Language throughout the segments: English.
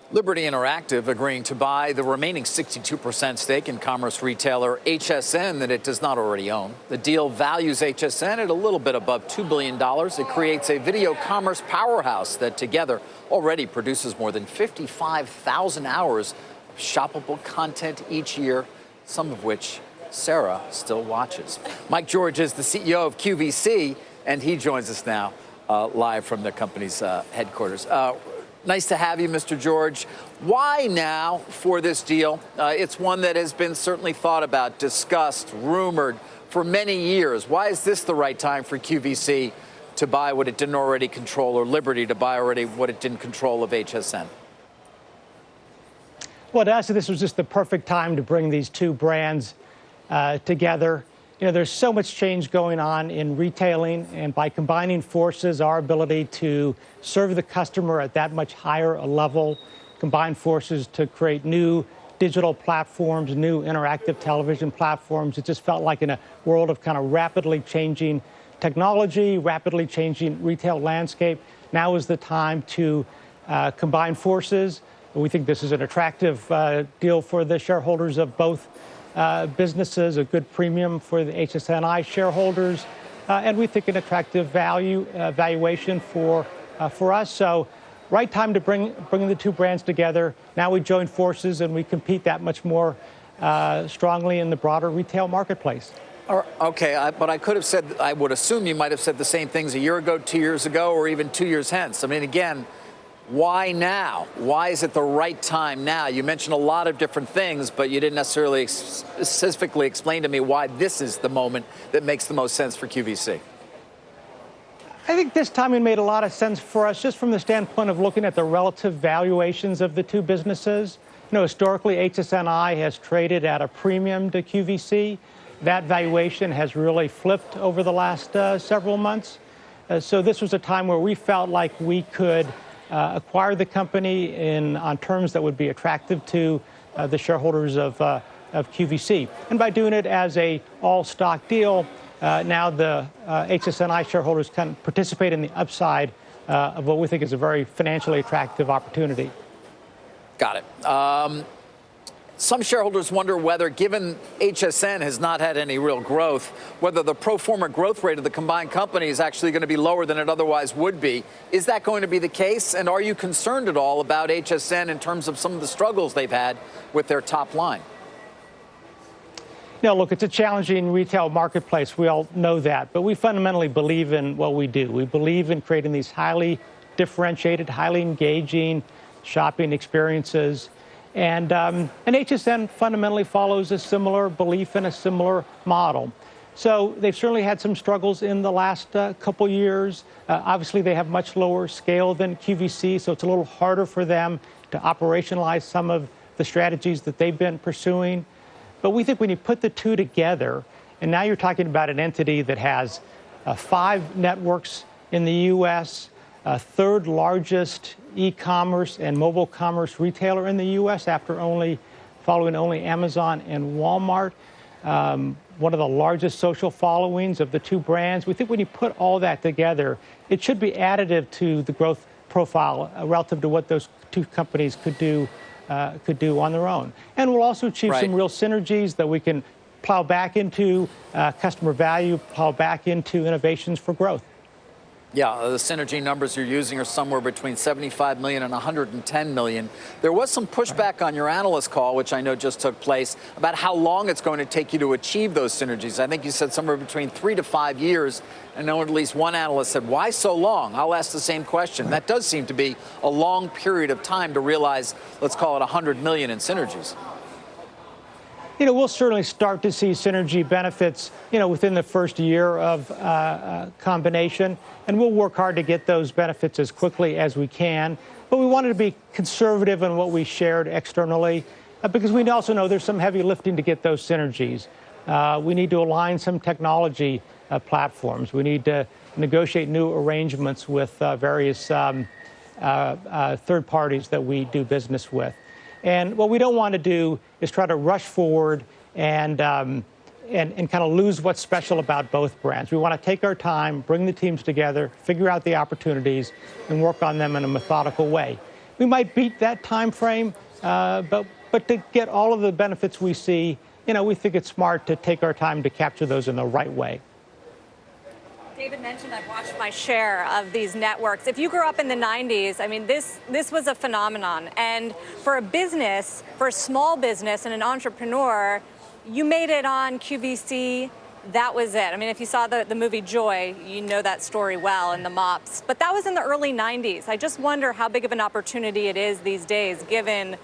Liberty Interactive agreeing to buy the remaining 62% stake in commerce retailer HSN that it does not already own. The deal values HSN at a little bit above $2 billion. It creates a video commerce powerhouse that together already produces more than 55,000 hours of shoppable content each year, some of which Sarah still watches. Mike George is the CEO of QVC, and he joins us now live from the company's headquarters. Nice to have you, Mr. George. Why now for this deal? It's one that has been certainly thought about, discussed, rumored for many years. Why is this the right time for QVC to buy what it didn't already control, or Liberty to buy already what it didn't control of HSN? Well, to us, this was just the perfect time to bring these two brands together. You know, there's so much change going on in retailing, and by combining forces, our ability to serve the customer at that much higher a level, combine forces to create new digital platforms, new interactive television platforms. It just felt like in a world of kind of rapidly changing technology, rapidly changing retail landscape, now is the time to combine forces. We think this is an attractive deal for the shareholders of both businesses, a good premium for the HSNI shareholders, and we think an attractive valuation for us. So, right time to bring the two brands together. Now we join forces and we compete that much more strongly in the broader retail marketplace. Okay, but I could have said, I would assume you might have said the same things a year ago, 2 years ago, or even 2 years hence. I mean, again, why now? Why is it the right time now? You mentioned a lot of different things, but you didn't necessarily specifically explain to me why this is the moment that makes the most sense for QVC. I think this timing made a lot of sense for us just from the standpoint of looking at the relative valuations of the two businesses. You know, historically, HSNI has traded at a premium to QVC. That valuation has really flipped over the last several months. So this was a time where we felt like we could acquire the company on terms that would be attractive to the shareholders of QVC. And by doing it as a all-stock deal, now the HSNI shareholders can participate in the upside of what we think is a very financially attractive opportunity. Got it. Some shareholders wonder whether, given HSN has not had any real growth, whether the pro forma growth rate of the combined company is actually going to be lower than it otherwise would be. Is that going to be the case? And are you concerned at all about HSN in terms of some of the struggles they've had with their top line? No, look, it's a challenging retail marketplace. We all know that. But we fundamentally believe in what we do. We believe in creating these highly differentiated, highly engaging shopping experiences. And HSN fundamentally follows a similar belief and a similar model. So they've certainly had some struggles in the last couple years. Obviously, they have much lower scale than QVC, so it's a little harder for them to operationalize some of the strategies that they've been pursuing. But we think when you put the two together, and now you're talking about an entity that has 5 networks in the U.S., third largest e-commerce and mobile commerce retailer in the U.S. following only Amazon and Walmart, one of the largest social followings of the two brands. We think when you put all that together, it should be additive to the growth profile relative to what those two companies could do on their own. And we'll also achieve some real synergies that we can plow back into customer value, plow back into innovations for growth. Yeah, the synergy numbers you're using are somewhere between 75 million and 110 million. There was some pushback on your analyst call, which I know just took place, about how long it's going to take you to achieve those synergies. I think you said somewhere between 3 to 5 years. I know at least one analyst said, why so long? I'll ask the same question. That does seem to be a long period of time to realize, let's call it 100 million in synergies. You know, we'll certainly start to see synergy benefits, you know, within the first year of combination, and we'll work hard to get those benefits as quickly as we can. But we wanted to be conservative in what we shared externally, because we also know there's some heavy lifting to get those synergies. We need to align some technology platforms. We need to negotiate new arrangements with various third parties that we do business with. And what we don't want to do is try to rush forward and kind of lose what's special about both brands. We want to take our time, bring the teams together, figure out the opportunities, and work on them in a methodical way. We might beat that time frame, but to get all of the benefits we see, we think it's smart to take our time to capture those in the right way. David mentioned I've watched my share of these networks. If you grew up in the 90s, I mean, this was a phenomenon. And for a business, for a small business and an entrepreneur, you made it on QVC. That was it. I mean, if you saw the movie Joy, you know that story well, and the mops. But that was in the early 90s. I just wonder how big of an opportunity it is these days, given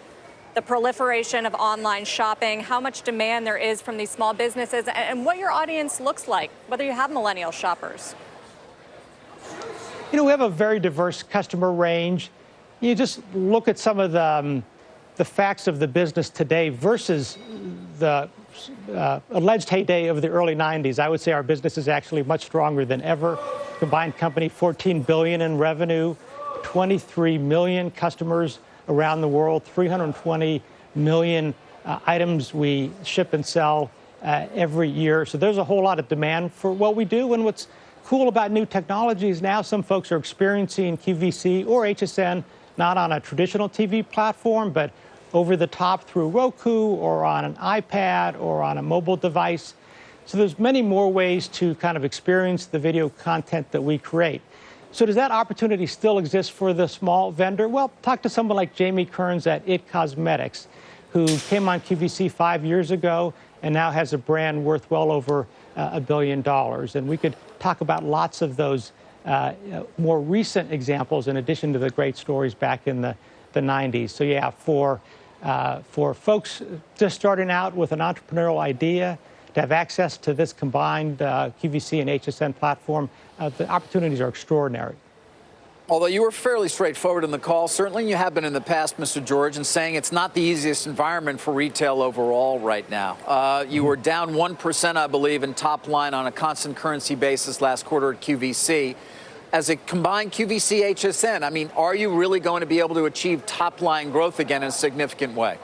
the proliferation of online shopping, how much demand there is from these small businesses, and what your audience looks like, whether you have millennial shoppers. We have a very diverse customer range. You just look at some of the facts of the business today versus the alleged heyday of the early 90s. I would say our business is actually much stronger than ever. Combined company, $14 billion in revenue, 23 million customers around the world, 320 million items we ship and sell every year. So there's a whole lot of demand for what we do. And what's cool about new technologies now, some folks are experiencing QVC or HSN not on a traditional TV platform, but over the top through Roku or on an iPad or on a mobile device. So there's many more ways to kind of experience the video content that we create. So does that opportunity still exist for the small vendor? Well, talk to someone like Jamie Kearns at It Cosmetics, who came on QVC 5 years ago and now has a brand worth well over $1 billion. And we could talk about lots of those more recent examples in addition to the great stories back in the 90s. So yeah, for folks just starting out with an entrepreneurial idea, to have access to this combined QVC and HSN platform, the opportunities are extraordinary. Although you were fairly straightforward in the call, certainly you have been in the past, Mr. George, in saying it's not the easiest environment for retail overall right now. You were down 1%, I believe, in top line on a constant currency basis last quarter at QVC. As a combined QVC HSN, I mean, are you really going to be able to achieve top line growth again in a significant way?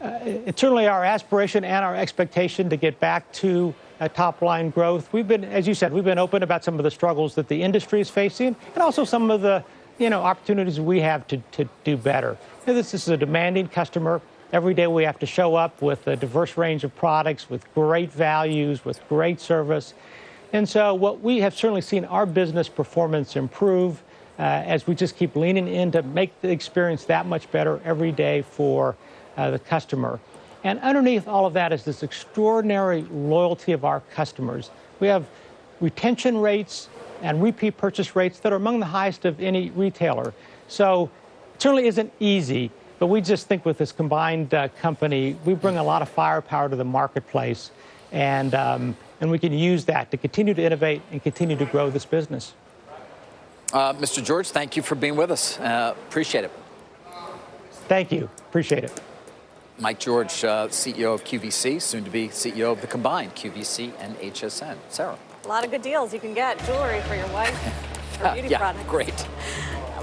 It's certainly our aspiration and our expectation to get back to top-line growth. We've been, as you said, we've been open about some of the struggles that the industry is facing and also some of the, opportunities we have to do better. This is a demanding customer. Every day we have to show up with a diverse range of products, with great values, with great service. And so what we have certainly seen our business performance improve as we just keep leaning in to make the experience that much better every day for the customer. And underneath all of that is this extraordinary loyalty of our customers. We have retention rates and repeat purchase rates that are among the highest of any retailer. So it certainly isn't easy, but we just think with this combined company, we bring a lot of firepower to the marketplace, and we can use that to continue to innovate and continue to grow this business. Mr. George, thank you for being with us. Appreciate it. Thank you. Appreciate it. Mike George, CEO of QVC, soon to be CEO of the combined QVC and HSN. Sarah. A lot of good deals you can get. Jewelry for your wife, or beauty products. Great.